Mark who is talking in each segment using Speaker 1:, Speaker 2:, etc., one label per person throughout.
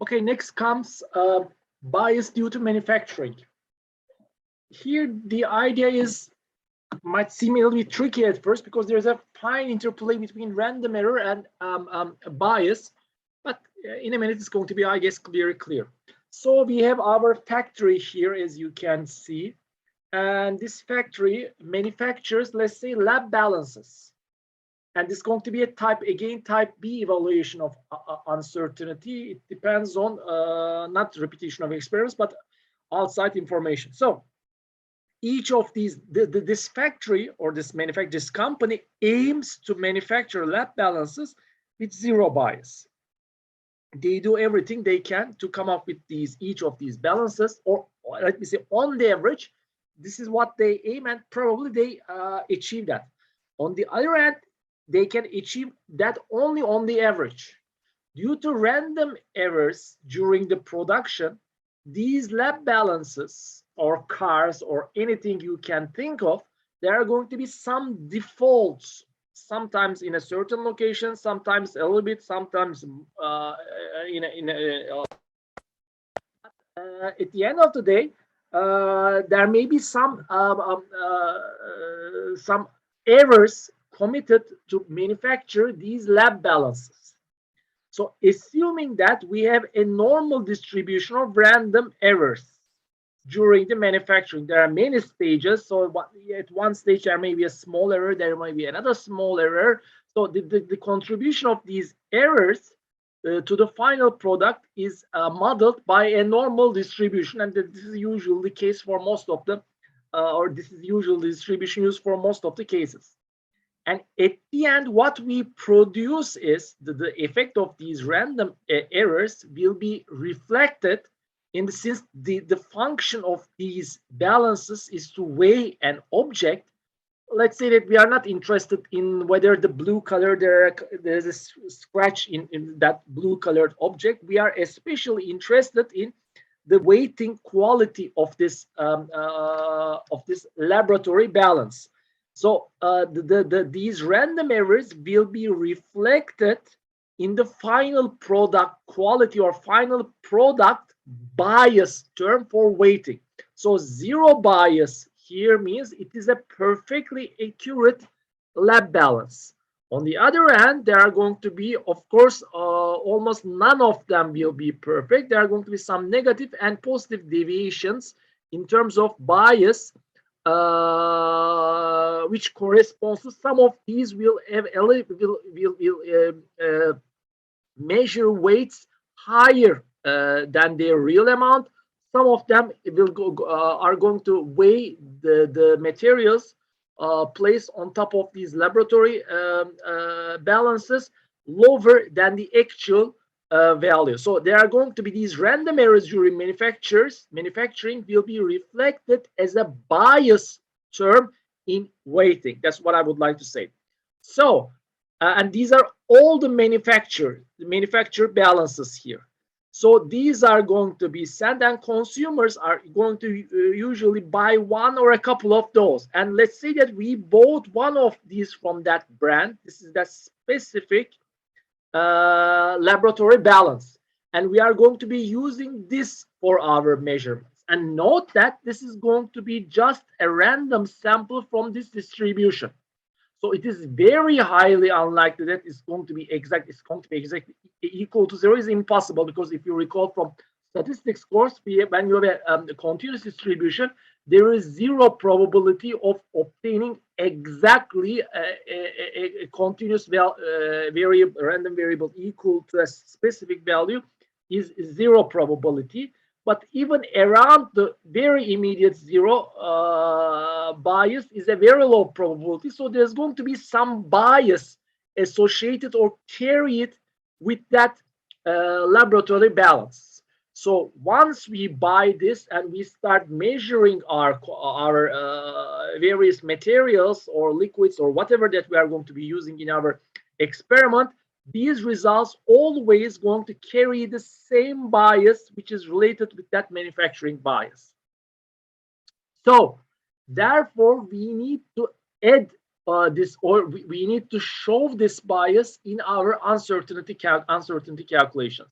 Speaker 1: Okay, next comes bias due to manufacturing. Here, the idea is might seem a little bit tricky at first because there's a fine interplay between random error and bias, but in a minute it's going to be, I guess, very clear. So we have our factory here, as you can see, and this factory manufactures, let's say, lab balances. And this is going to be a type B evaluation of uncertainty. It depends on not repetition of experiments, but outside information. So each of these, this factory or this company aims to manufacture lab balances with zero bias. They do everything they can to come up with each of these balances, or let me say, on the average, this is what they aim, and probably they achieve that. On the other hand, they can achieve that only on the average. Due to random errors during the production, these lab balances or cars or anything you can think of, there are going to be some defaults, sometimes in a certain location, sometimes a little bit, sometimes at the end of the day, there may be some errors committed to manufacture these lab balances. So assuming that we have a normal distribution of random errors during the manufacturing, there are many stages. So at one stage there may be a small error, there might be another small error. So the contribution of these errors to the final product is modeled by a normal distribution, and this is usually the case for most of the, or this is usually the distribution used for most of the cases. And at the end, what we produce is the effect of these random errors will be reflected in the sense the function of these balances is to weigh an object. Let's say that we are not interested in whether the blue color, there's a scratch in that blue colored object. We are especially interested in the weighting quality of this laboratory balance. So these random errors will be reflected in the final product quality or final product bias term for weighting. So zero bias here means it is a perfectly accurate lab balance. On the other hand, there are going to be, of course, almost none of them will be perfect. There are going to be some negative and positive deviations in terms of bias, which corresponds to some of these will have measure weights higher than their real amount. Some of them are going to weigh the materials placed on top of these laboratory balances lower than the actual value. So there are going to be these random errors during manufacturing will be reflected as a bias term in weighting. That's what I would like to say. So, and these are all the manufacturer balances here. So these are going to be sent, and consumers are going to usually buy one or a couple of those. And let's say that we bought one of these from that brand. This is that specific laboratory balance, and we are going to be using this for our measurements. And note that this is going to be just a random sample from this distribution. So it is very highly unlikely that it's going to be exact. It's going to be exactly equal to zero. Is impossible, because if you recall from statistics course, when you have a continuous distribution, there is zero probability of obtaining exactly a continuous random variable equal to a specific value is zero probability. But even around the very immediate zero, bias is a very low probability. So there's going to be some bias associated or carried with that laboratory balance. So once we buy this and we start measuring our various materials or liquids or whatever that we are going to be using in our experiment, these results always going to carry the same bias, which is related with that manufacturing bias. So therefore, we need to add this, or we need to show this bias in our uncertainty calculations.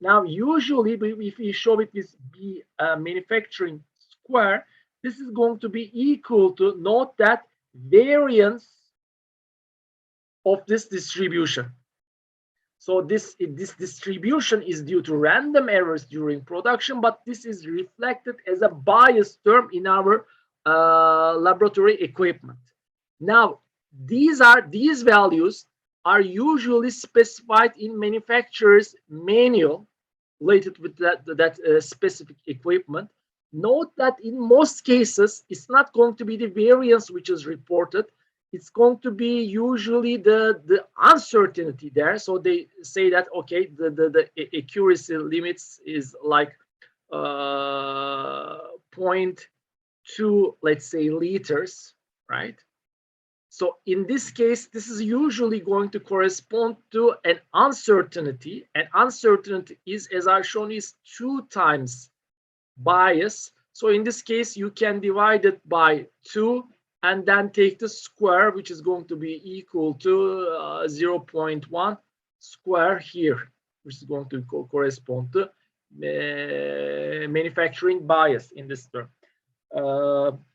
Speaker 1: Now, usually, if we show it with B manufacturing square, this is going to be equal to, note that, variance of this distribution. So this distribution is due to random errors during production, but this is reflected as a bias term in our laboratory equipment. Now, these values are usually specified in manufacturer's manual related with that specific equipment. Note that in most cases, it's not going to be the variance which is reported. It's going to be usually the uncertainty there. So they say that, okay, the accuracy limits is like 0.2, let's say, liters, right? So in this case, this is usually going to correspond to an uncertainty. And uncertainty is, as I've shown, is 2 times bias. So in this case, you can divide it by 2 and then take the square, which is going to be equal to 0.1 square here, which is going to correspond to manufacturing bias in this term.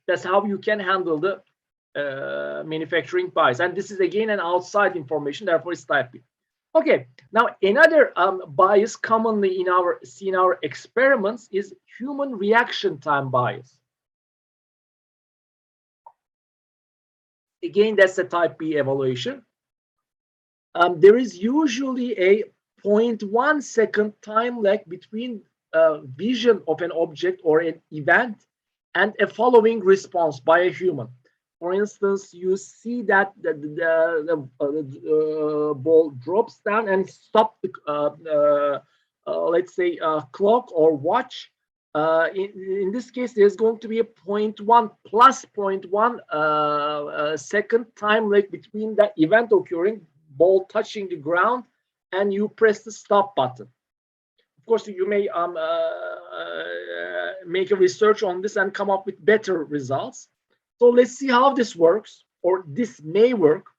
Speaker 1: That's how you can handle the manufacturing bias. And this is again an outside information, therefore it's type B. Okay, now another bias commonly seen in our experiments is human reaction time bias. Again, that's a type B evaluation. There is usually a 0.1 second time lag between vision of an object or an event and a following response by a human. For instance, you see that the ball drops down and stops the, let's say, clock or watch. In this case, there's going to be a 0.1 plus 0.1 second time lag between the event occurring, ball touching the ground, and you press the stop button. Of course, you may make a research on this and come up with better results. So let's see how this works, or this may work.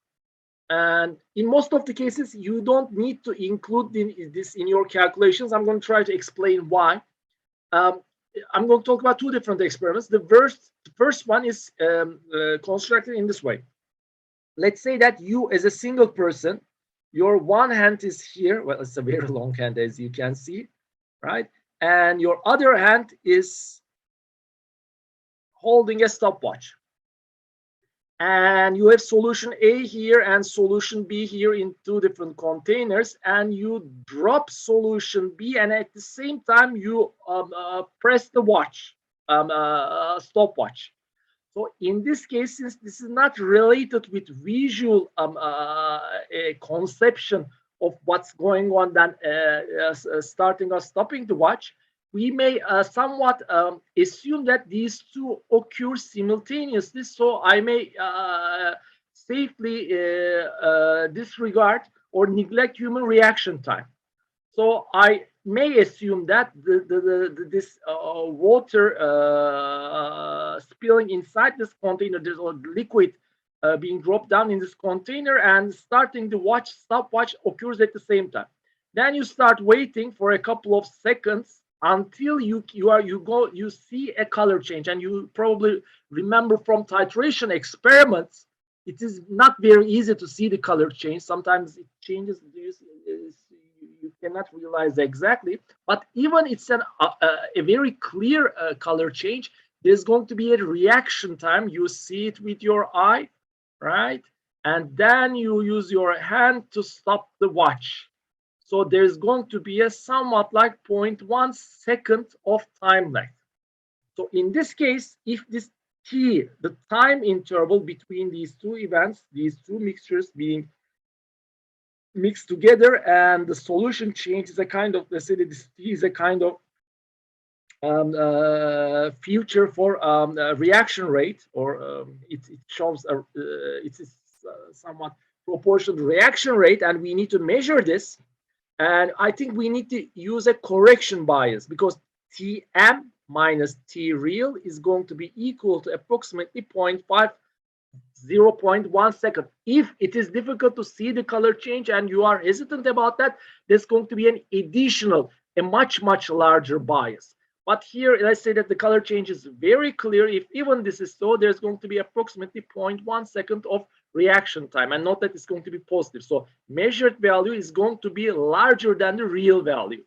Speaker 1: And in most of the cases, you don't need to include this in your calculations. I'm going to try to explain why. I'm going to talk about 2 different experiments. The first one is constructed in this way. Let's say that you, as a single person, your one hand is here. Well, it's a very long hand, as you can see, right? And your other hand is holding a stopwatch. And you have solution A here and solution B here in 2 different containers, and you drop solution B, and at the same time you press the watch, stopwatch. So in this case, since this is not related with visual conception of what's going on, then starting or stopping the watch, we may somewhat assume that these 2 occur simultaneously. So I may safely disregard or neglect human reaction time. So I may assume that this water spilling inside this container, there's a liquid being dropped down in this container, and starting the stopwatch occurs at the same time. Then you start waiting for a couple of seconds until you see a color change. And you probably remember from titration experiments, it is not very easy to see the color change. Sometimes it changes, you cannot realize exactly, but even it's a very clear color change, there's going to be a reaction time. You see it with your eye, right? And then you use your hand to stop the watch. So there's going to be a somewhat like 0.1 second of time lag. So in this case, if this T, the time interval between these 2 events, these 2 mixtures being mixed together, and the solution changes a kind of, let's say this T is a kind of future for reaction rate, or it shows it is somewhat proportional reaction rate, and we need to measure this. And I think we need to use a correction bias, because Tm minus T real is going to be equal to approximately 0.1 second. If it is difficult to see the color change and you are hesitant about that, there's going to be an additional a much larger bias. But here, let's say that the color change is very clear. If even this is so, there's going to be approximately 0.1 second of reaction time. And note that it's going to be positive. So measured value is going to be larger than the real value.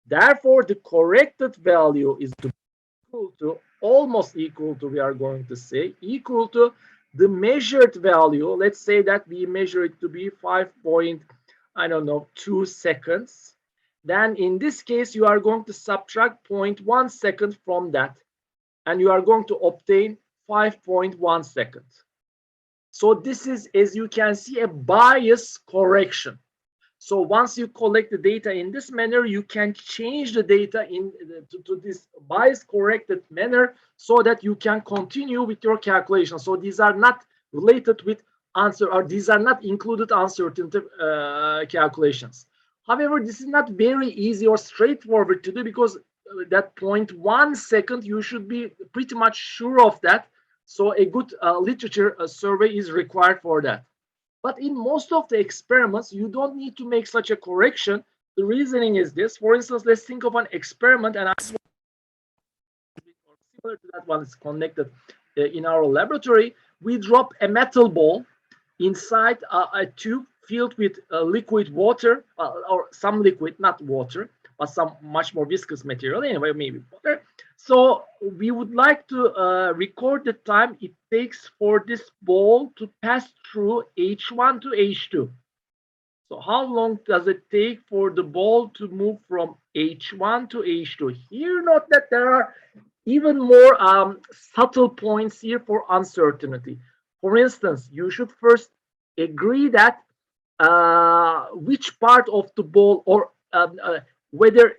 Speaker 1: Therefore, the corrected value is equal to, almost equal to, we are going to say, equal to the measured value. Let's say that we measure it to be 5.2 seconds. Then in this case, you are going to subtract 0.1 second from that, and you are going to obtain 5.1 seconds. So this is, as you can see, a bias correction. So once you collect the data in this manner, you can change the data to this bias corrected manner so that you can continue with your calculation. So these are not related with answer, or these are not included uncertainty calculations. However, this is not very easy or straightforward to do, because that 0.1 second, you should be pretty much sure of that. So a good literature survey is required for that. But in most of the experiments, you don't need to make such a correction. The reasoning is this. For instance, let's think of an experiment, and similar to that one is connected in our laboratory. We drop a metal ball inside a tube filled with liquid water, or some liquid, not water, but some much more viscous material, anyway, maybe water. So we would like to record the time it takes for this ball to pass through H1 to H2. So how long does it take for the ball to move from H1 to H2? Here, note that there are even more subtle points here for uncertainty. For instance, you should first agree that which part of the ball, or whether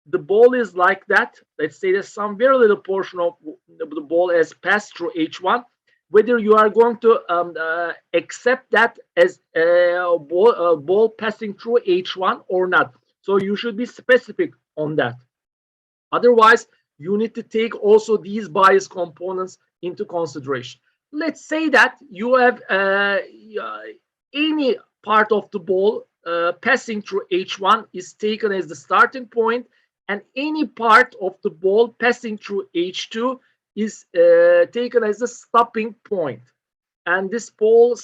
Speaker 1: the ball is like that. Let's say there's some very little portion of the ball has passed through H1, whether you are going to accept that as a ball passing through H1 or not. So you should be specific on that. Otherwise, you need to take also these bias components into consideration. Let's say that you have any part of the ball passing through H1 is taken as the starting point, and any part of the ball passing through H2 is taken as the stopping point. And this ball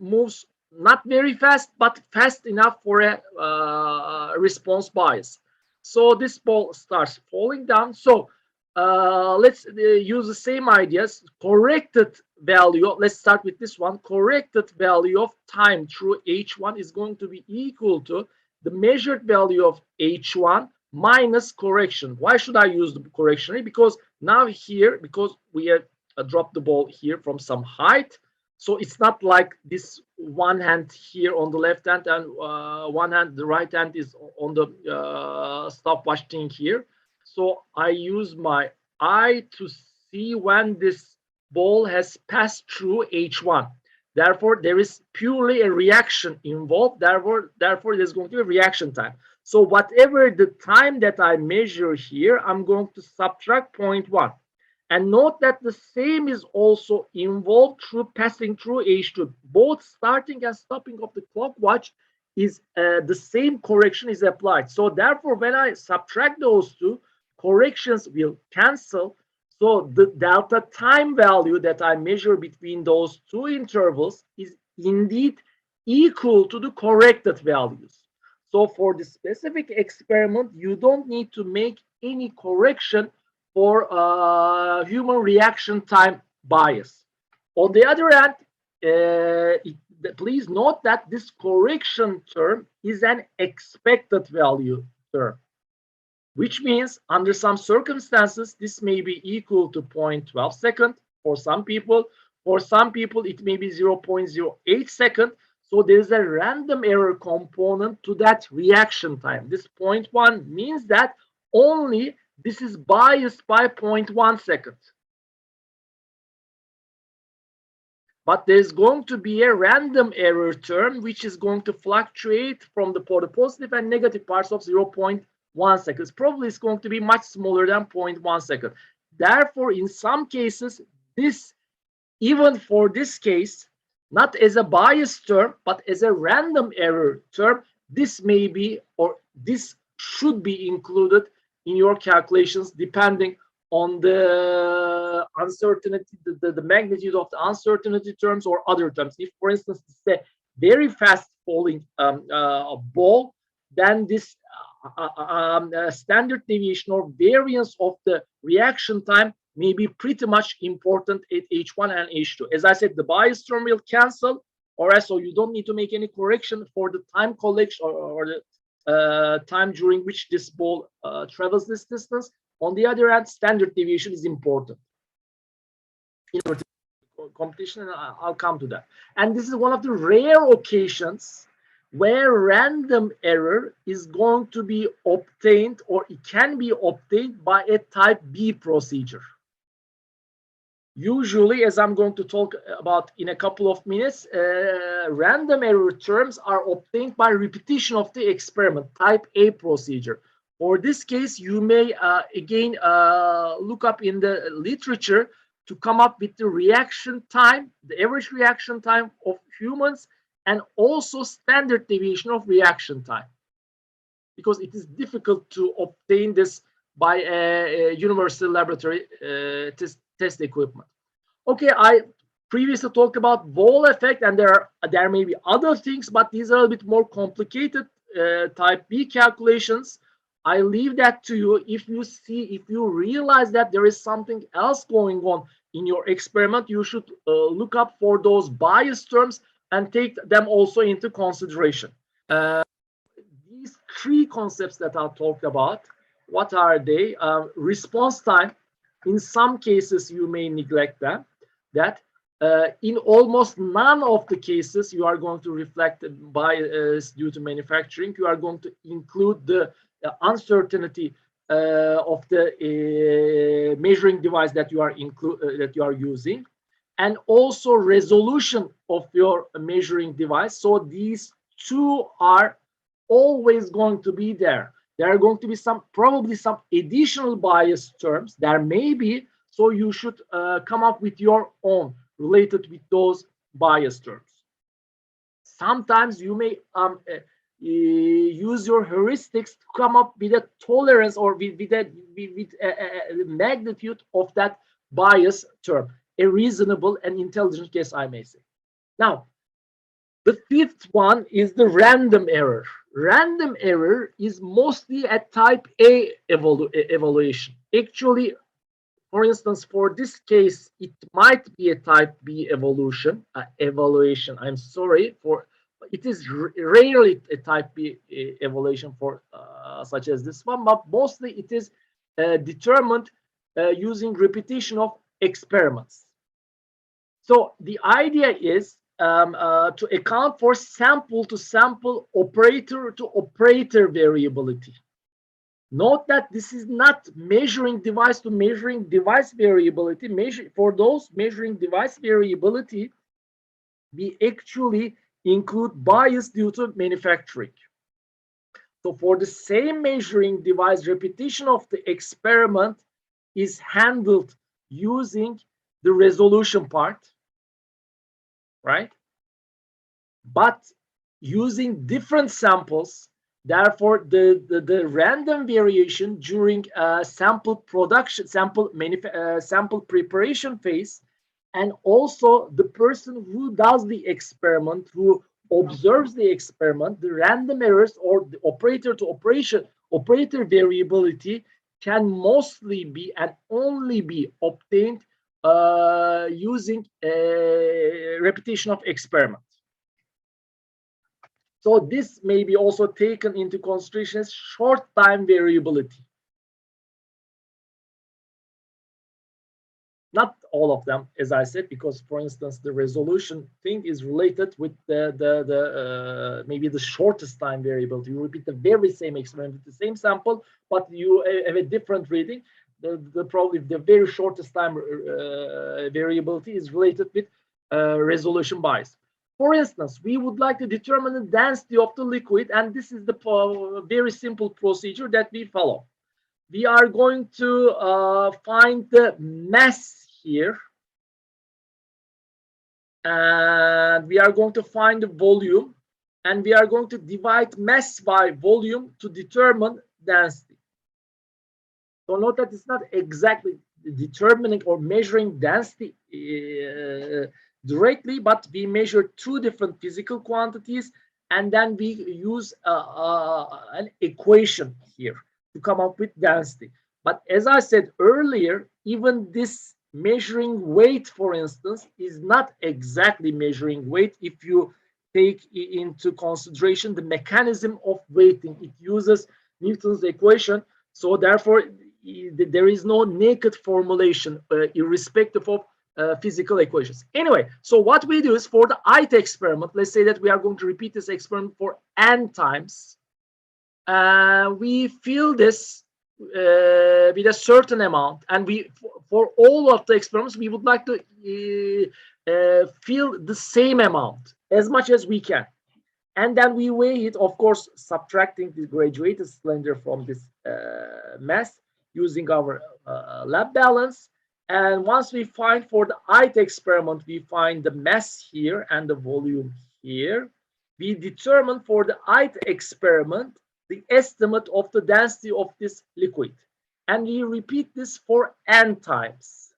Speaker 1: moves not very fast, but fast enough for a response bias. So this ball starts falling down. So let's use the same ideas. Corrected value, let's start with this one. Corrected value of time through H1 is going to be equal to the measured value of H1 minus correction. Why should I use the correction? Because now here, because we have dropped the ball here from some height, so it's not like this one hand here on the left hand and one hand, the right hand is on the stopwatch thing here. So I use my eye to see when this ball has passed through H1. Therefore, there is purely a reaction involved. Therefore, there's going to be a reaction time. So whatever the time that I measure here, I'm going to subtract 0.1. And note that the same is also involved through passing through H2. Both starting and stopping of the clock watch is the same correction is applied. So therefore, when I subtract those two, corrections will cancel. So the delta time value that I measure between those two intervals is indeed equal to the corrected values. So for the specific experiment, you don't need to make any correction for human reaction time bias. On the other hand, please note that this correction term is an expected value term, which means under some circumstances, this may be equal to 0.12 second for some people. For some people, it may be 0.08 second. So there's a random error component to that reaction time. This 0.1 means that only this is biased by 0.1 second. But there's going to be a random error term, which is going to fluctuate from the positive and negative parts of 0.1 seconds. Probably it's going to be much smaller than 0.1 second. Therefore, in some cases, this, even for this case, not as a bias term, but as a random error term, this may be, or this should be included in your calculations depending on the uncertainty, the magnitude of the uncertainty terms or other terms. If, for instance, it's a very fast falling ball, then this standard deviation or variance of the reaction time may be pretty much important at H1 and H2. As I said, the bias term will cancel, or so you don't need to make any correction for the time collection or the time during which this ball travels this distance. On the other hand, standard deviation is important in competition, and I'll come to that. And this is one of the rare occasions where random error is going to be obtained, or it can be obtained by a type B procedure. Usually, as I'm going to talk about in a couple of minutes, random error terms are obtained by repetition of the experiment, type A procedure. For this case, you may again look up in the literature to come up with the reaction time, the average reaction time of humans, and also standard deviation of reaction time, because it is difficult to obtain this by a universal laboratory test equipment. Okay, I previously talked about Wall effect, and there may be other things, but these are a bit more complicated type B calculations. I leave that to you. If you realize that there is something else going on in your experiment, you should look up for those bias terms and take them also into consideration. These three concepts that I talked about, what are they? Response time. In some cases, you may neglect them. In almost none of the cases, you are going to reflect bias due to manufacturing. You are going to include the uncertainty of the measuring device that you are using, and also resolution of your measuring device. So these two are always going to be there. There are going to be probably some additional bias terms. There may be, so you should come up with your own related with those bias terms. Sometimes you may use your heuristics to come up with a tolerance or with a magnitude of that bias term. A reasonable and intelligent guess, I may say. Now, the fifth one is the random error. Random error is mostly a type A evaluation. Actually, for instance, for this case, it might be a type B evaluation. I'm sorry for. It is rarely a type B evaluation for such as this one, but mostly it is determined using repetition of experiments. So the idea is to account for sample to sample, operator to operator variability. Note that this is not measuring device to measuring device variability. For those measuring device variability, we actually include bias due to manufacturing. So for the same measuring device, repetition of the experiment is handled using the resolution part, right? But using different samples, therefore the random variation during sample production, sample preparation phase, and also the person who does the experiment, who observes the experiment, the random errors or the operator to operator variability can mostly be and only be obtained using repetition of experiment. So this may be also taken into consideration as short time variability. Not all of them, as I said, because, for instance, the resolution thing is related with maybe the shortest time variability. You repeat the very same experiment with the same sample, but you have a different reading. Probably the very shortest time variability is related with resolution bias. For instance, we would like to determine the density of the liquid, and this is the very simple procedure that we follow. We are going to find the mass here, and we are going to find the volume, and we are going to divide mass by volume to determine density. So note that it's not exactly determining or measuring density directly, but we measure two different physical quantities, and then we use an equation here to come up with density. But as I said earlier, even this measuring weight, for instance, is not exactly measuring weight if you take into consideration the mechanism of weighting. It uses Newton's equation, so therefore there is no naked formulation irrespective of physical equations. Anyway, so what we do is for the ith experiment, let's say that we are going to repeat this experiment for n times. We fill this with a certain amount, and we for all of the experiments we would like to fill the same amount as much as we can, and then we weigh it, of course subtracting the graduated cylinder from this mass using our lab balance. And once we find for the ith experiment, we find the mass here and the volume here, we determine for the ith experiment the estimate of the density of this liquid, and we repeat this for n times.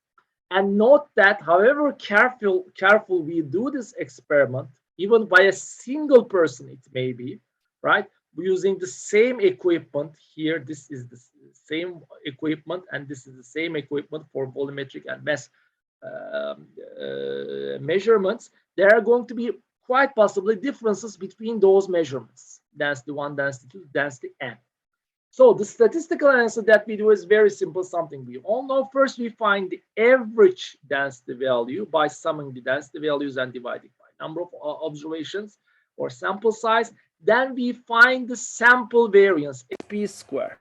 Speaker 1: And note that however careful we do this experiment, even by a single person it may be, right, using the same equipment here, this is the same equipment and this is the same equipment for volumetric and mass measurements, there are going to be quite possibly differences between those measurements, density 1, density 2, density n. So the statistical answer that we do is very simple, something we all know. First, we find the average density value by summing the density values and dividing by number of observations or sample size. Then we find the sample variance, p square.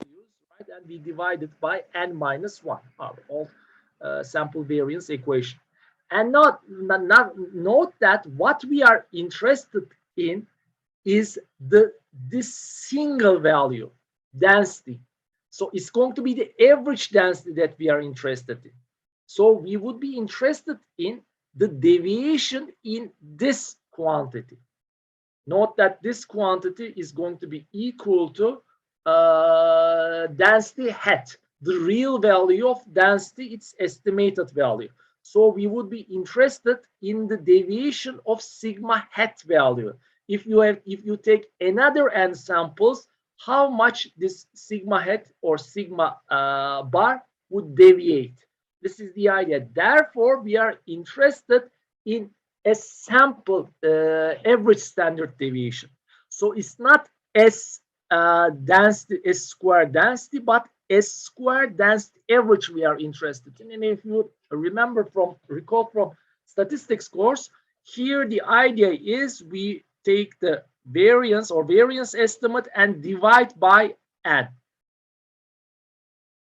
Speaker 1: Right? And we divide it by n minus 1, our all sample variance equation. And note that what we are interested in is this single value, density. So it's going to be the average density that we are interested in. So we would be interested in the deviation in this quantity. Note that this quantity is going to be equal to density hat, the real value of density, its estimated value. So we would be interested in the deviation of sigma hat value. If you take another n samples, how much this sigma hat or sigma bar would deviate. This is the idea. Therefore, we are interested in a sample average standard deviation. So it's not S density, S square density, but S square density average we are interested in. And if you recall from statistics course, here the idea is we take the variance or variance estimate and divide by n.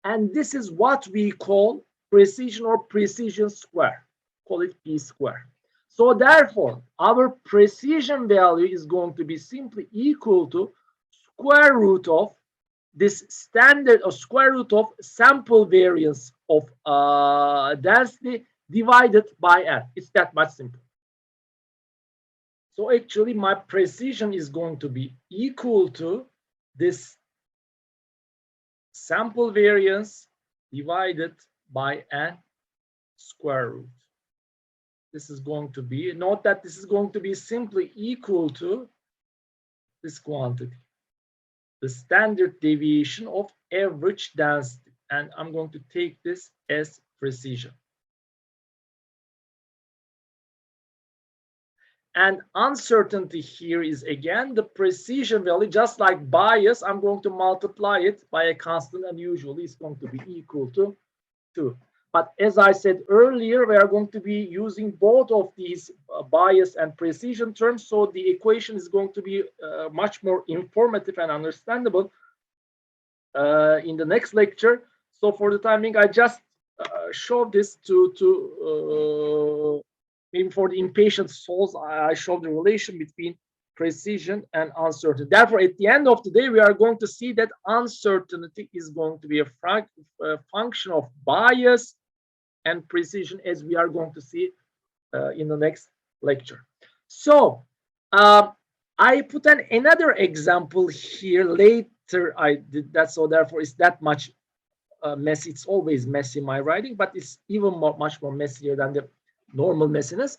Speaker 1: And this is what we call precision or precision square. Call it p square. So therefore, our precision value is going to be simply equal to square root of this standard or square root of sample variance of density divided by n. It's that much simple. So actually my precision is going to be equal to this sample variance divided by n square root. This is going to be, note that this is going to be simply equal to this quantity, the standard deviation of average density. And I'm going to take this as precision. And uncertainty here is again the precision value, just like bias, I'm going to multiply it by a constant, and usually it's going to be equal to 2. But as I said earlier, we are going to be using both of these bias and precision terms, so the equation is going to be much more informative and understandable in the next lecture. So for the time being, I just showed this to maybe for the impatient souls, I showed the relation between precision and uncertainty. Therefore, at the end of the day, we are going to see that uncertainty is going to be a function of bias and precision, as we are going to see in the next lecture. So I I put another example here later. I did that, so therefore it's that much messy. It's always messy, my writing, but it's even much more messier than the normal messiness.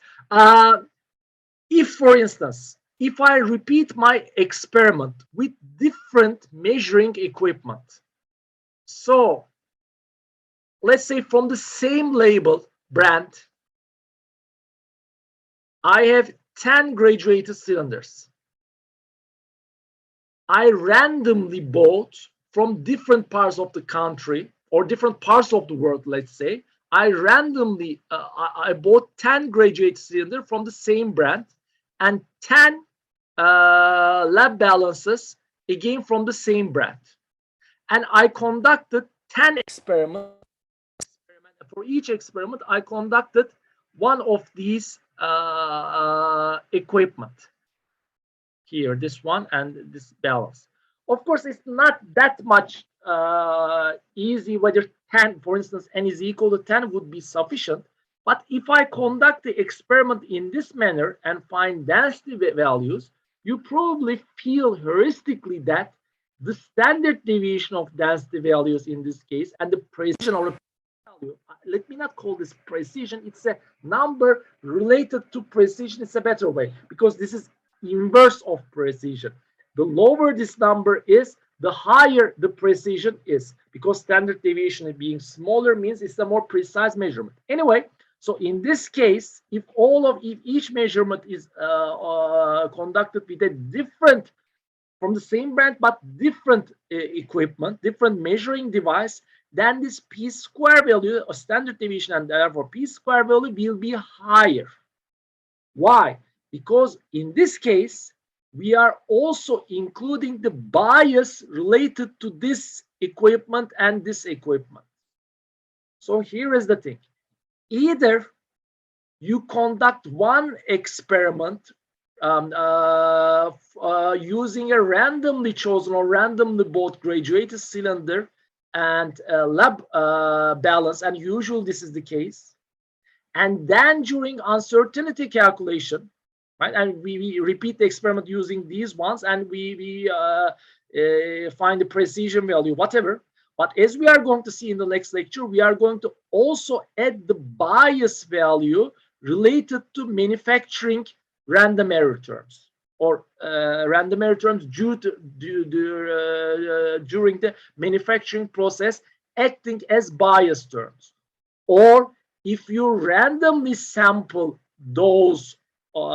Speaker 1: If, for instance, if I repeat my experiment with different measuring equipment, so let's say from the same label brand, I have 10 graduated cylinders. I randomly bought from different parts of the country or different parts of the world, let's say. I randomly I bought 10 graduated cylinders from the same brand and 10 lab balances again from the same brand. And I conducted 10 experiments. For each experiment, I conducted one of these equipment. Here, this one and this balance. Of course, it's not that much easy whether 10, for instance, n is equal to 10 would be sufficient. But if I conduct the experiment in this manner and find density values, you probably feel heuristically that the standard deviation of density values in this case and the precision of the value, let me not call this precision, it's a number related to precision. It's a better way because this is inverse of precision. The lower this number is, the higher the precision is, because standard deviation being smaller means it's a more precise measurement. Anyway, so in this case, if each measurement is conducted with a different, from the same brand but different equipment, different measuring device, then this p square value or standard deviation and therefore p square value will be higher. Why? Because in this case, we are also including the bias related to this equipment and this equipment. So here is the thing. Either you conduct one experiment using a randomly chosen or randomly bought graduated cylinder and lab balance, and usually this is the case. And then during uncertainty calculation, right, and we repeat the experiment using these ones, and we find the precision value, whatever. But as we are going to see in the next lecture, we are going to also add the bias value related to manufacturing random error terms, or random error terms during the manufacturing process acting as bias terms. Or if you randomly sample those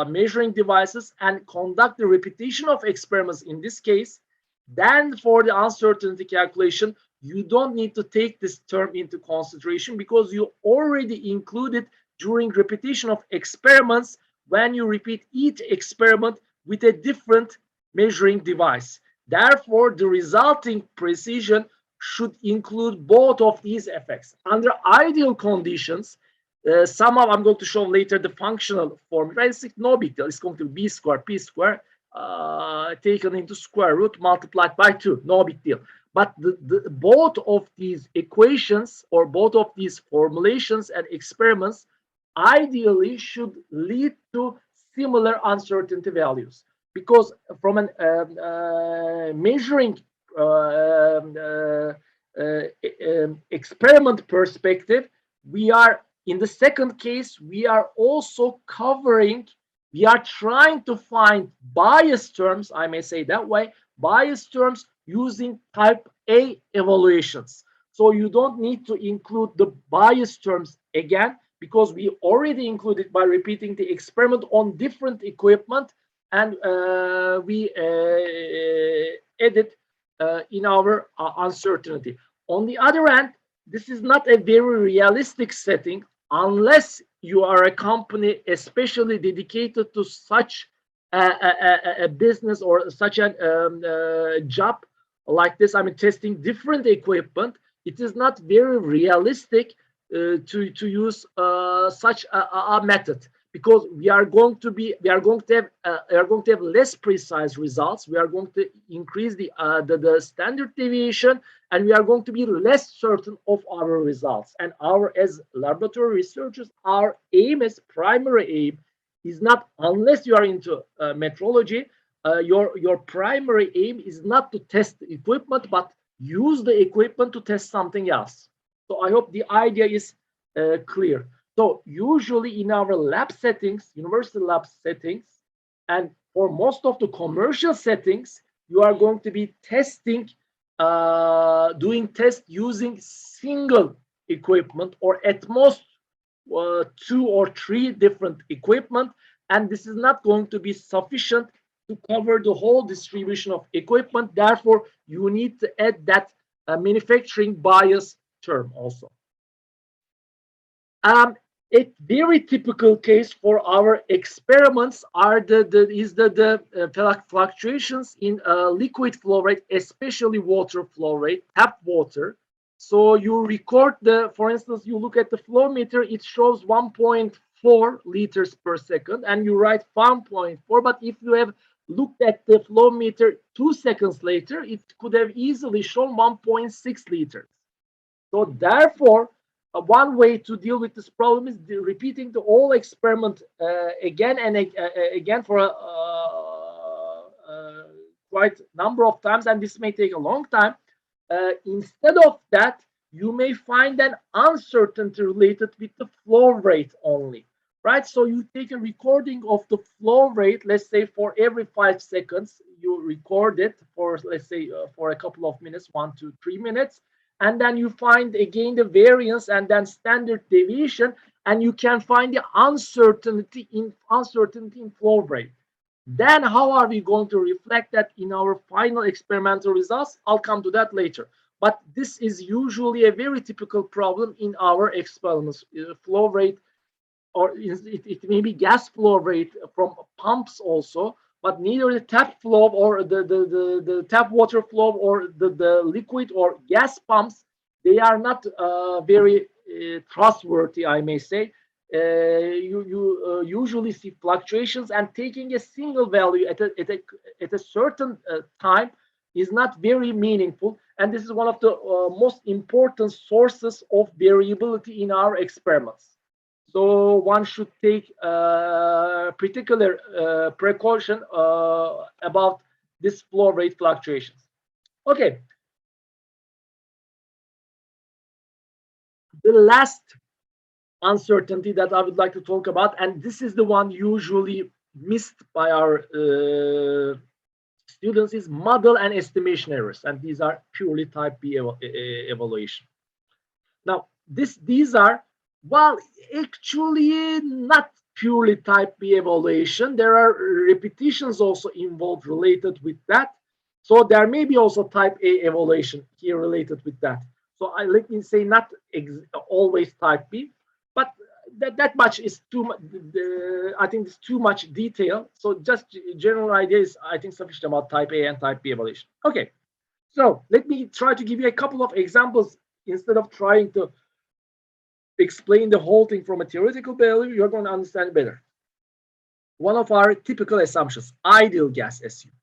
Speaker 1: measuring devices and conduct the repetition of experiments in this case, then for the uncertainty calculation, you don't need to take this term into consideration because you already included during repetition of experiments when you repeat each experiment with a different measuring device. Therefore, the resulting precision should include both of these effects. Under ideal conditions, somehow I'm going to show later the functional form. It's no big deal. It's going to be b squared, p squared, taken into square root multiplied by 2. No big deal. But both of these equations or both of these formulations and experiments ideally should lead to similar uncertainty values. Because from a measuring experiment perspective, we are, in the second case, we are also covering, we are trying to find bias terms, I may say that way, bias terms using type A evaluations. So you don't need to include the bias terms again, because we already included by repeating the experiment on different equipment, and we edit in our uncertainty. On the other hand, this is not a very realistic setting unless you are a company especially dedicated to such a business or such a job like this. I mean, testing different equipment. It is not very realistic to use such a method, because we are going to have less precise results. We are going to increase the standard deviation, and we are going to be less certain of our results. And as laboratory researchers, our aim, as primary aim, is not, unless you are into metrology, your primary aim is not to test the equipment, but use the equipment to test something else. So I hope the idea is clear. So usually in our lab settings, university lab settings, and for most of the commercial settings, you are going to be testing, doing tests using single equipment, or at most 2 or 3 different equipment, and this is not going to be sufficient to cover the whole distribution of equipment. Therefore, you need to add that manufacturing bias term also. A very typical case for our experiments are the fluctuations in liquid flow rate, especially water flow rate, tap water. So you record for instance, you look at the flow meter, it shows 1.4 liters per second, and you write 1.4. But if you have looked at the flow meter 2 seconds later, it could have easily shown 1.6 liters. So therefore, one way to deal with this problem is repeating the whole experiment again and again for a quite number of times, and this may take a long time. Instead of that, you may find an uncertainty related with the flow rate only, right? So you take a recording of the flow rate, let's say for every 5 seconds, you record it for, let's say, for a couple of minutes, 1 to 3 minutes. And then you find again the variance and then standard deviation, and you can find the uncertainty in flow rate. Then how are we going to reflect that in our final experimental results? I'll come to that later. But this is usually a very typical problem in our experiments. Flow rate, or it may be gas flow rate from pumps also, but neither the tap flow or the tap water flow or the liquid or gas pumps, they are not very trustworthy, I may say. You usually see fluctuations, and taking a single value at a certain time is not very meaningful, and this is one of the most important sources of variability in our experiments. So one should take particular precaution about this flow rate fluctuations. Okay. The last uncertainty that I would like to talk about, and this is the one usually missed by our students, is model and estimation errors, and these are purely type B evaluation. Now, these are, well, actually not purely type B evaluation. There are repetitions also involved related with that. So there may be also type A evaluation here related with that. So let me say not always type B, but that much is too much. I think it's too much detail. So just general idea is, I think, sufficient about type A and type B evaluation. Okay, so let me try to give you a couple of examples instead of trying to explain the whole thing from a theoretical value. You're going to understand better. One of our typical assumptions: ideal gas assumed.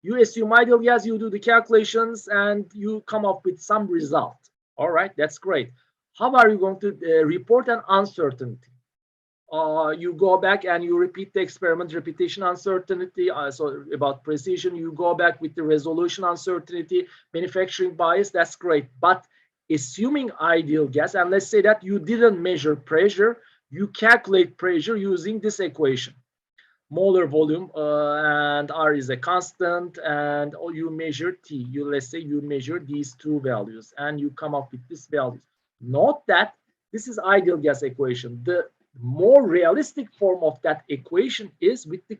Speaker 1: You assume ideal gas, you do the calculations, and you come up with some result. All right, that's great. How are you going to report an uncertainty? You go back and you repeat the experiment, repetition uncertainty. So about precision, you go back with the resolution uncertainty, manufacturing bias. That's great. But assuming ideal gas, and let's say that you didn't measure pressure, you calculate pressure using this equation. Molar volume and R is a constant, and you measure T. Let's say you measure these two values and you come up with this values. Note that this is ideal gas equation. The more realistic form of that equation is with the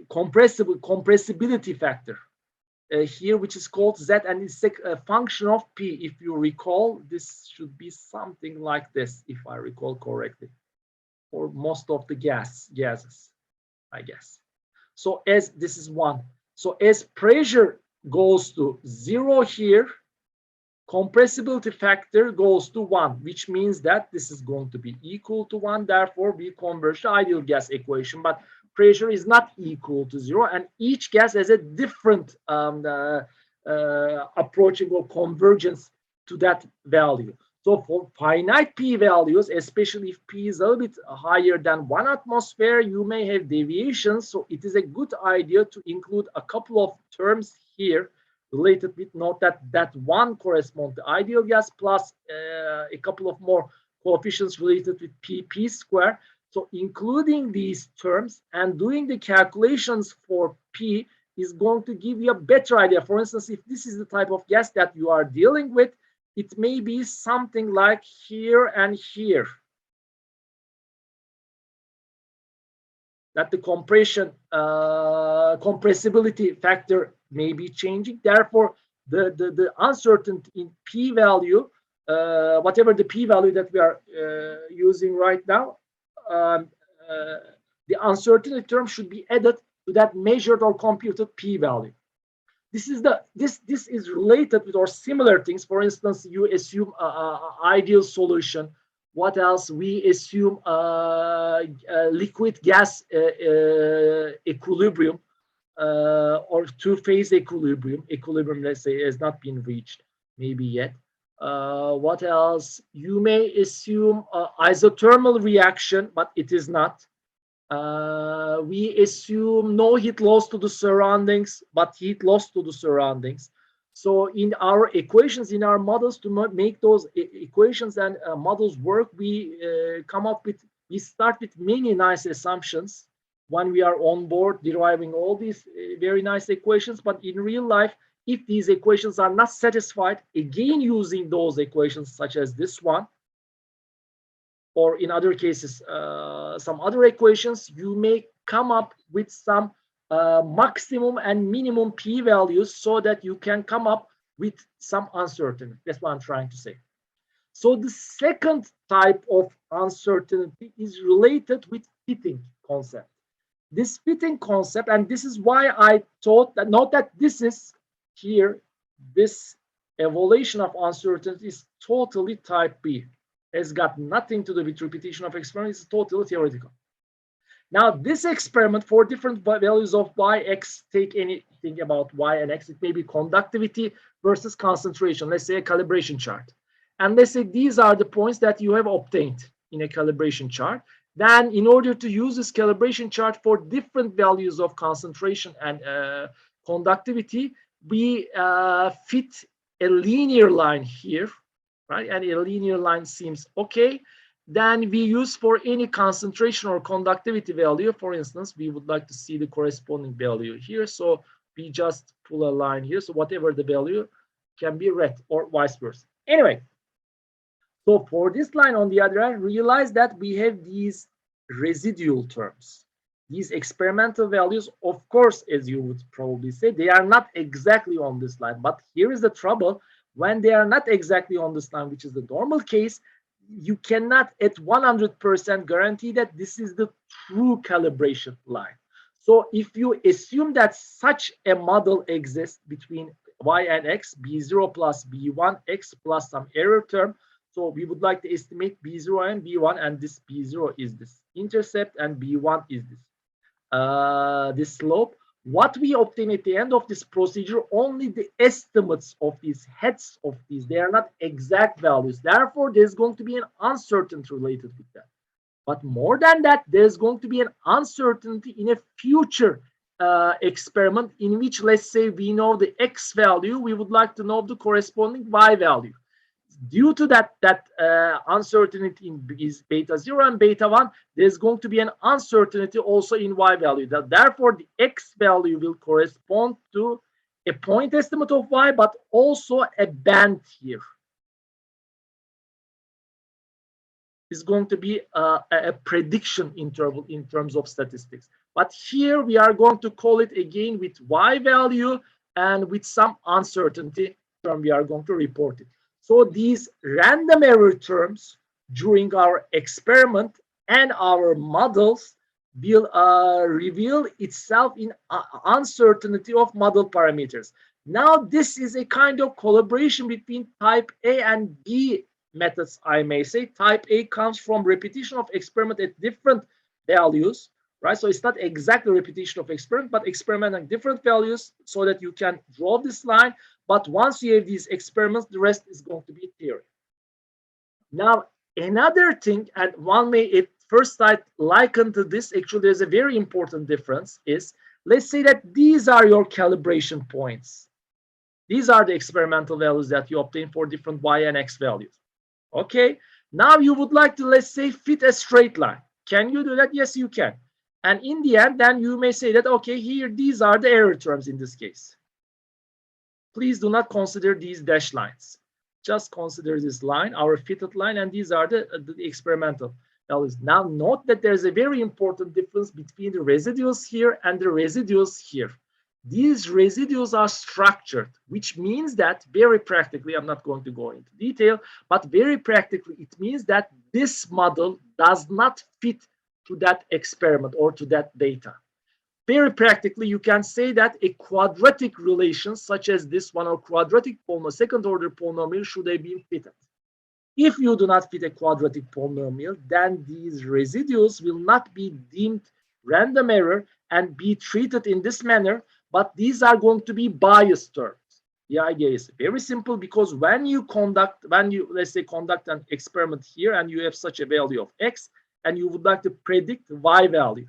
Speaker 1: compressibility factor here, which is called Z, and it's a function of P. If you recall, this should be something like this, if I recall correctly, for most of the gases, I guess. So as this is 1, so as pressure goes to 0 here, compressibility factor goes to 1, which means that this is going to be equal to 1. Therefore, we converge the ideal gas equation, but pressure is not equal to 0, and each gas has a different approaching or convergence to that value. So for finite p-values, especially if p is a little bit higher than 1 atmosphere, you may have deviations. So it is a good idea to include a couple of terms here related with, note that that one corresponds to ideal gas plus a couple of more coefficients related with p square. So including these terms and doing the calculations for p is going to give you a better idea. For instance, if this is the type of gas that you are dealing with, it may be something like here and here. That the compressibility factor may be changing. Therefore, the uncertainty in p-value, whatever the p-value that we are using right now, the uncertainty term should be added to that measured or computed p-value. This is related with or similar things. For instance, you assume ideal solution. What else? We assume liquid gas equilibrium or two-phase equilibrium. Equilibrium, let's say, has not been reached maybe yet. What else? You may assume isothermal reaction, but it is not. We assume no heat loss to the surroundings, but heat loss to the surroundings. So in our equations, in our models, to make those equations and models work, we we start with many nice assumptions when we are on board deriving all these very nice equations. But in real life, if these equations are not satisfied, again using those equations such as this one, or in other cases, some other equations, you may come up with some maximum and minimum p-values so that you can come up with some uncertainty. That's what I'm trying to say. So the second type of uncertainty is related with fitting concept. This fitting concept, and this is why I thought that, note that this is here, this evaluation of uncertainty is totally type B. Has got nothing to do with repetition of experiments. It's totally theoretical. Now, this experiment for different values of y, x, take anything about y and x. It may be conductivity versus concentration. Let's say a calibration chart. And let's say these are the points that you have obtained in a calibration chart. Then in order to use this calibration chart for different values of concentration and conductivity, we fit a linear line here. Right, and a linear line seems okay. Then we use for any concentration or conductivity value. For instance, we would like to see the corresponding value here. So we just pull a line here. So whatever the value can be read, or vice versa. Anyway, so for this line on the other hand, realize that we have these residual terms. These experimental values, of course, as you would probably say, they are not exactly on this line. But here is the trouble. When they are not exactly on this line, which is the normal case, you cannot at 100% guarantee that this is the true calibration line. So if you assume that such a model exists between y and x, b0 plus b1, x plus some error term, so we would like to estimate b0 and b1, and this b0 is this intercept and b1 is this slope. What we obtain at the end of this procedure, only the estimates of these heads of these, they are not exact values. Therefore, there's going to be an uncertainty related with that. But more than that, there's going to be an uncertainty in a future experiment in which, let's say, we know the x value, we would like to know the corresponding y value. Due to that uncertainty is beta 0 and beta 1, there's going to be an uncertainty also in y value. Therefore, the x value will correspond to a point estimate of y, but also a band here. Is going to be a prediction interval in terms of statistics. But here we are going to call it again with y value and with some uncertainty term we are going to report it. So these random error terms during our experiment and our models will reveal itself in uncertainty of model parameters. Now, this is a kind of collaboration between type A and B methods, I may say. Type A comes from repetition of experiment at different values, right? So it's not exactly repetition of experiment, but experiment at different values so that you can draw this line. But once you have these experiments, the rest is going to be theory. Now, another thing, and one may at first sight liken to this, actually there's a very important difference, is let's say that these are your calibration points. These are the experimental values that you obtain for different y and x values. Okay, now you would like to, let's say, fit a straight line. Can you do that? Yes, you can. And in the end, then you may say that, okay, here, these are the error terms in this case. Please do not consider these dashed lines. Just consider this line, our fitted line, and these are the experimental values. Now, note that there's a very important difference between the residuals here and the residuals here. These residuals are structured, which means that very practically, I'm not going to go into detail, but very practically, it means that this model does not fit to that experiment or to that data. Very practically, you can say that a quadratic relation such as this one, or quadratic polynomial, second order polynomial, should have been fitted. If you do not fit a quadratic polynomial, then these residuals will not be deemed random error and be treated in this manner, but these are going to be biased terms. The idea is very simple, because when you let's say conduct an experiment here and you have such a value of x and you would like to predict y value,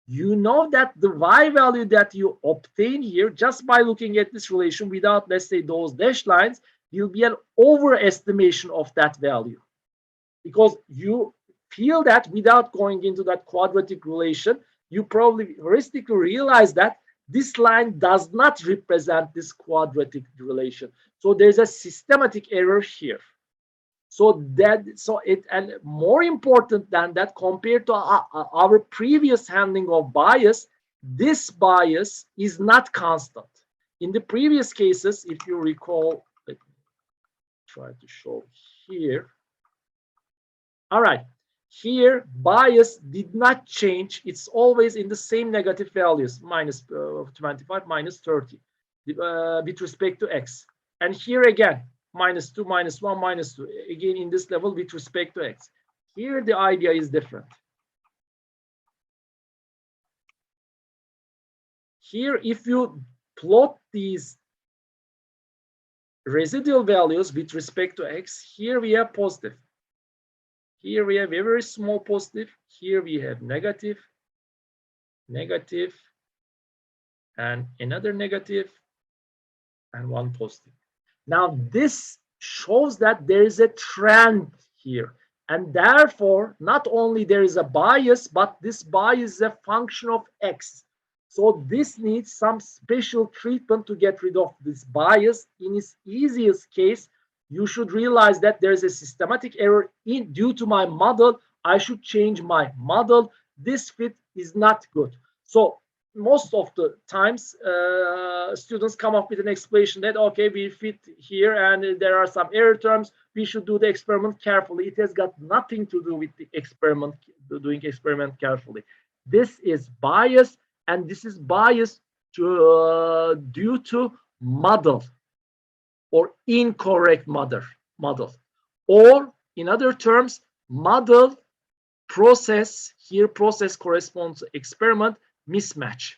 Speaker 1: you know that the y value that you obtain here just by looking at this relation without, let's say, those dashed lines, will be an overestimation of that value, because you feel that without going into that quadratic relation, you probably heuristically realize that this line does not represent this quadratic relation. So there's a systematic error here. And more important than that, compared to our previous handling of bias, this bias is not constant. In the previous cases, if you recall, let me try to show here. All right, here bias did not change. It's always in the same negative values, minus 25, minus 30, with respect to x. And here again, minus 2, minus 1, minus 2, again in this level with respect to x. Here the idea is different. Here, if you plot these residual values with respect to x, here we have positive. Here we have a very small positive. Here we have negative, negative, and another negative, and one positive. Now, this shows that there is a trend here. And therefore, not only there is a bias, but this bias is a function of x. So this needs some special treatment to get rid of this bias. In its easiest case, you should realize that there is a systematic error due to my model. I should change my model. This fit is not good. So most of the times, students come up with an explanation that, okay, we fit here and there are some error terms. We should do the experiment carefully. It has got nothing to do with the experiment, doing experiment carefully. This is bias, and this is bias due to model or incorrect model. Or in other terms, model process, here process corresponds to experiment, mismatch.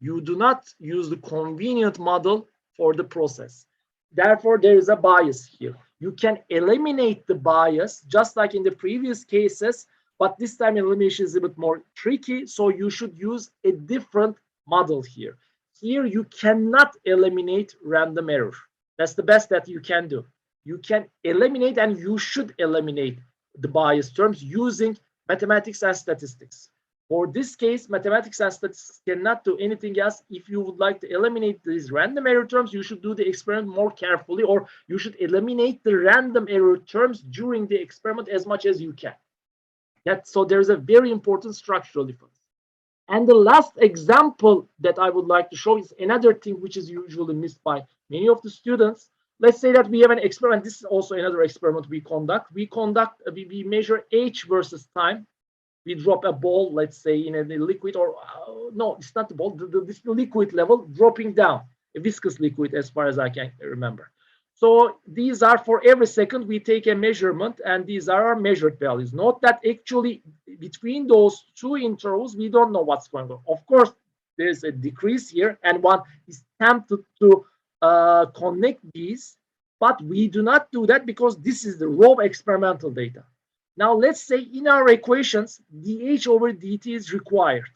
Speaker 1: You do not use the convenient model for the process. Therefore, there is a bias here. You can eliminate the bias just like in the previous cases, but this time elimination is a bit more tricky. So you should use a different model here. Here, you cannot eliminate random error. That's the best that you can do. You can eliminate, and you should eliminate the bias terms using mathematics and statistics. For this case, mathematics and statistics cannot do anything else. If you would like to eliminate these random error terms, you should do the experiment more carefully, or you should eliminate the random error terms during the experiment as much as you can. So there's a very important structural difference. And the last example that I would like to show is another thing which is usually missed by many of the students. Let's say that we have an experiment. This is also another experiment we conduct. We measure h versus time. We drop a ball, let's say, in a liquid, or no, it's not the ball, this liquid level dropping down, a viscous liquid as far as I can remember. So these are for every second we take a measurement, and these are our measured values. Note that actually between those two intervals, we don't know what's going on. Of course, there's a decrease here, and one is tempted to connect these, But we do not do that because this is the raw experimental data. Now let's say in our equations, dH over dt is required.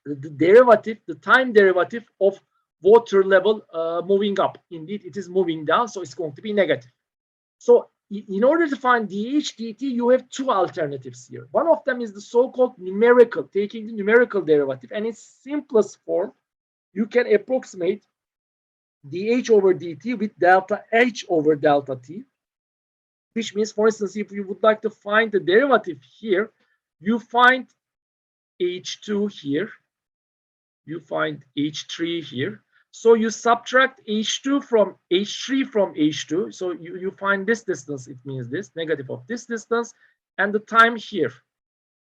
Speaker 1: The derivative, the time derivative of water level moving up. Indeed, it is moving down, so it's going to be negative. So in order to find dH dt, you have two alternatives here. One of them is the so-called numerical, taking the numerical derivative, and its simplest form, you can approximate dH over dt with delta H over delta t, which means, for instance, if you would like to find the derivative here, you find H2 here, you find H3 here. So you subtract H2 from H3 from H2. So you find this distance, it means this, negative of this distance, and the time here.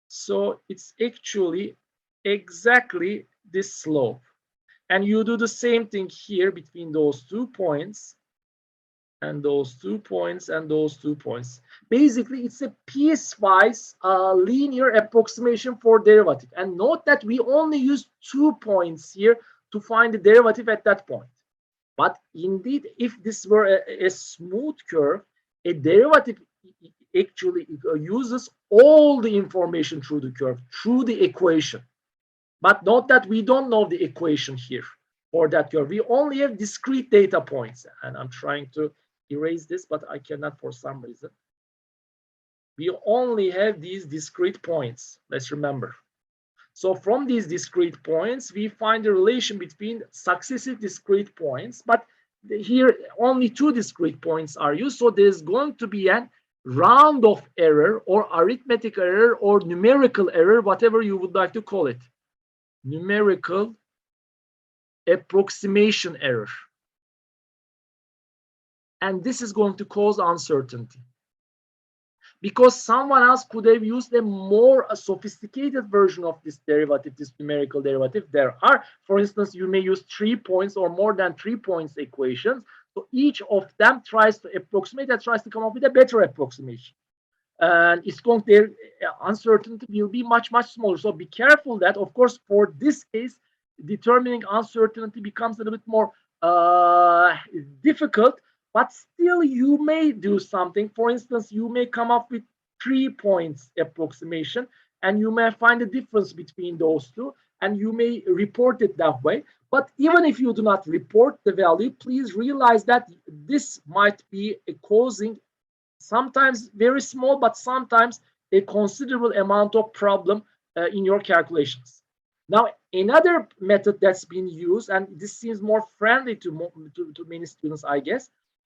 Speaker 1: So it's actually exactly this slope. And you do the same thing here between those 2 points and those 2 points and those 2 points. Basically, it's a piecewise linear approximation for derivative. And note that we only use 2 points here to find the derivative at that point. But indeed, if this were a smooth curve, a derivative actually uses all the information through the curve, through the equation. But note that we don't know the equation here for that curve. We only have discrete data points. And I'm trying to erase this, but I cannot for some reason. We only have these discrete points. Let's remember. So from these discrete points, we find a relation between successive discrete points. But here, only 2 discrete points are used. So there's going to be a round of error or arithmetic error or numerical error, whatever you would like to call it. Numerical approximation error. And this is going to cause uncertainty. Because someone else could have used a more sophisticated version of this derivative, this numerical derivative. There are, for instance, you may use 3 points or more than 3 points equations. So each of them tries to approximate and tries to come up with a better approximation. And it's going to, uncertainty will be much, much smaller. So be careful that, of course, for this case, determining uncertainty becomes a little bit more difficult. But still, you may do something. For instance, you may come up with 3 points approximation, and you may find a difference between those two, and you may report it that way. But even if you do not report the value, please realize that this might be causing sometimes very small, but sometimes a considerable amount of problem in your calculations. Now, another method that's been used, and this seems more friendly to many students, I guess.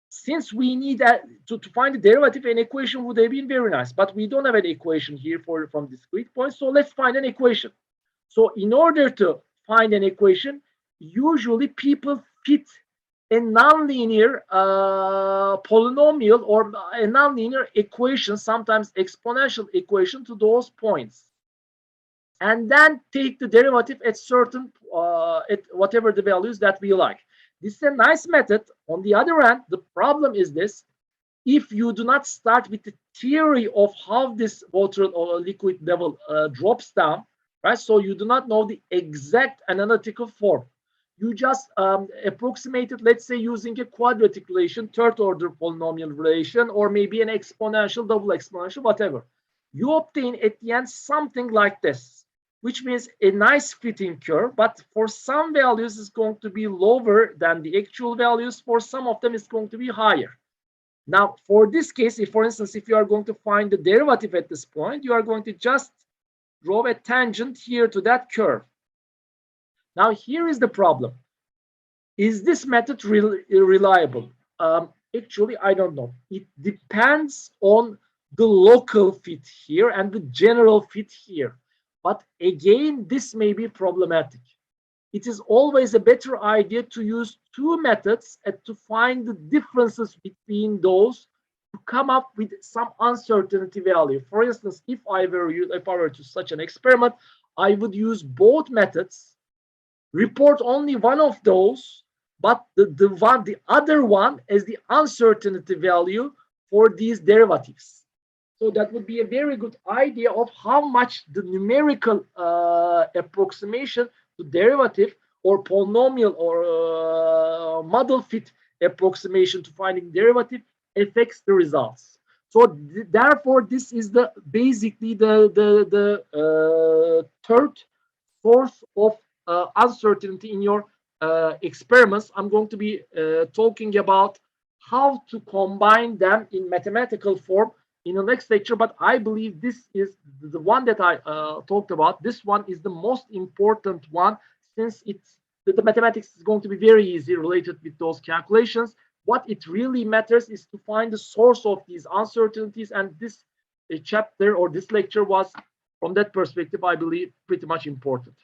Speaker 1: Since we need to find the derivative, an equation would have been very nice, but we don't have an equation here from discrete points. So let's find an equation. So in order to find an equation, usually people fit a nonlinear polynomial or a nonlinear equation, sometimes exponential equation, to those points, and then take the derivative at certain at whatever the values that we like. This is a nice method. On the other hand, the problem is this: if you do not start with the theory of how this water or liquid level drops down, right? So you do not know the exact analytical form. You just approximate it, let's say, using a quadratic relation, third order polynomial relation, or maybe an exponential, double exponential, whatever. You obtain at the end something like this, which means a nice fitting curve, but for some values it's going to be lower than the actual values. For some of them it's going to be higher. Now, for this case, if, for instance, if you are going to find the derivative at this point, you are going to just draw a tangent here to that curve. Now, here is the problem. Is this method reliable? Actually, I don't know. It depends on the local fit here and the general fit here. But again, this may be problematic. It is always a better idea to use 2 methods and to find the differences between those to come up with some uncertainty value. For instance, if I were to such an experiment, I would use both methods, report only one of those, but the other one as the uncertainty value for these derivatives. So that would be a very good idea of how much the numerical approximation to derivative or polynomial or model fit approximation to finding derivative affects the results. So therefore, this is the basically the third source of uncertainty in your experiments. I'm going to be talking about how to combine them in mathematical form in the next lecture, but I believe this is the one that I talked about. This one is the most important one, since the mathematics is going to be very easy related with those calculations. What it really matters is to find the source of these uncertainties, and this chapter or this lecture was, from that perspective, I believe, pretty much important.